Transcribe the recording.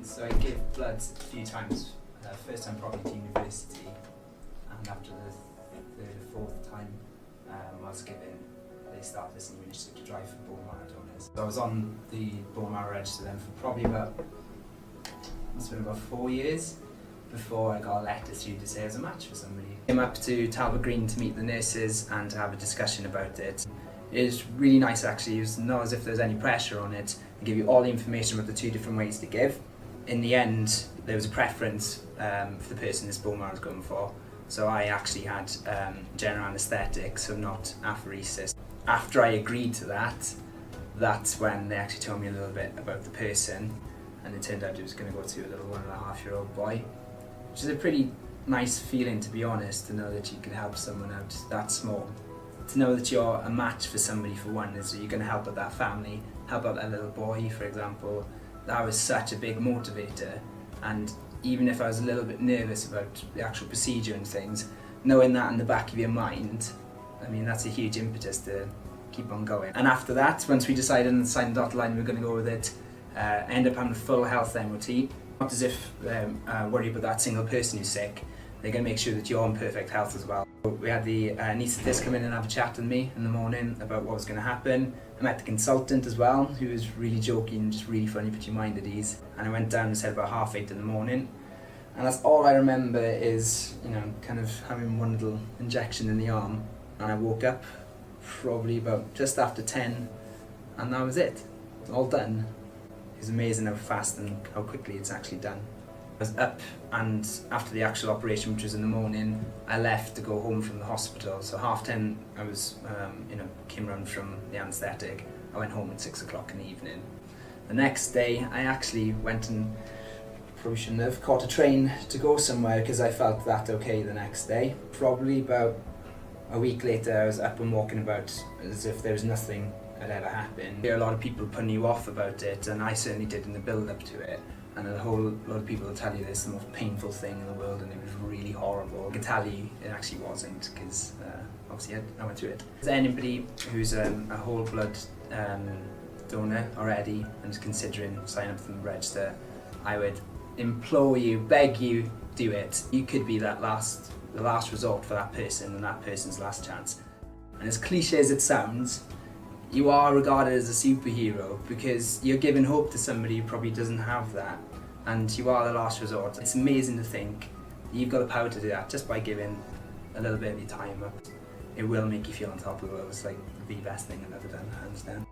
So I gave blood a few times. First time probably to university, and after the third or fourth time I was given, they started this new initiative to drive for bone marrow donors. So I was on the bone marrow register then for probably must have been about 4 years before I got a letter through to say I was a match for somebody. I came up to Talbot Green to meet the nurses and to have a discussion about it. It was really nice actually. It was not as if there was any pressure on it. They give you all the information about the 2 different ways to give. In the end, there was a preference for the person this bone marrow was going for. So I actually had general anaesthetic, so not apheresis. After I agreed to that, that's when they actually told me a little bit about the person, and it turned out it was going to go to a little 1.5-year-old boy, which is a pretty nice feeling, to be honest, to know that you can help someone out that small. To know that you're a match for somebody, for one, is that you're going to help out that family, help out that little boy, for example. That was such a big motivator, and even if I was a little bit nervous about the actual procedure and things, knowing that in the back of your mind, I mean, that's a huge impetus to keep on going. And after that, once we decided and signed the dotted line we were going to go with it, I ended up having a full health MOT. Not as if they're worried about that single person who's sick, they're going to make sure that you're in perfect health as well. We had the anaesthetist come in and have a chat with me in the morning about what was going to happen. I met the consultant as well, who was really joking, just really funny, put your mind at ease. And I went down and said about 8:30 in the morning. And that's all I remember is, kind of having one little injection in the arm. And I woke up probably about just after 10, and that was it, all done. It was amazing how fast and how quickly it's actually done. I was up, and after the actual operation, which was in the morning, I left to go home from the hospital. So 10:30, I was, came round from the anaesthetic. I went home at 6 o'clock in the evening. The next day, I actually went and probably shouldn't have caught a train to go somewhere because I felt that okay the next day. Probably about a week later, I was up and walking about as if there was nothing had ever happened. There are a lot of people putting you off about it, and I certainly did in the build-up to it. And a whole lot of people will tell you this is the most painful thing in the world and it was really horrible. I can tell you it actually wasn't, because obviously I went through it. If there's anybody who's a whole blood donor already and is considering signing up for the register, I would implore you, beg you, do it. You could be the last resort for that person and that person's last chance. And as cliche as it sounds, you are regarded as a superhero because you're giving hope to somebody who probably doesn't have that, and you are the last resort. It's amazing to think you've got the power to do that just by giving a little bit of your time up. It will make you feel on top of the world. It's like the best thing I've ever done, hands down.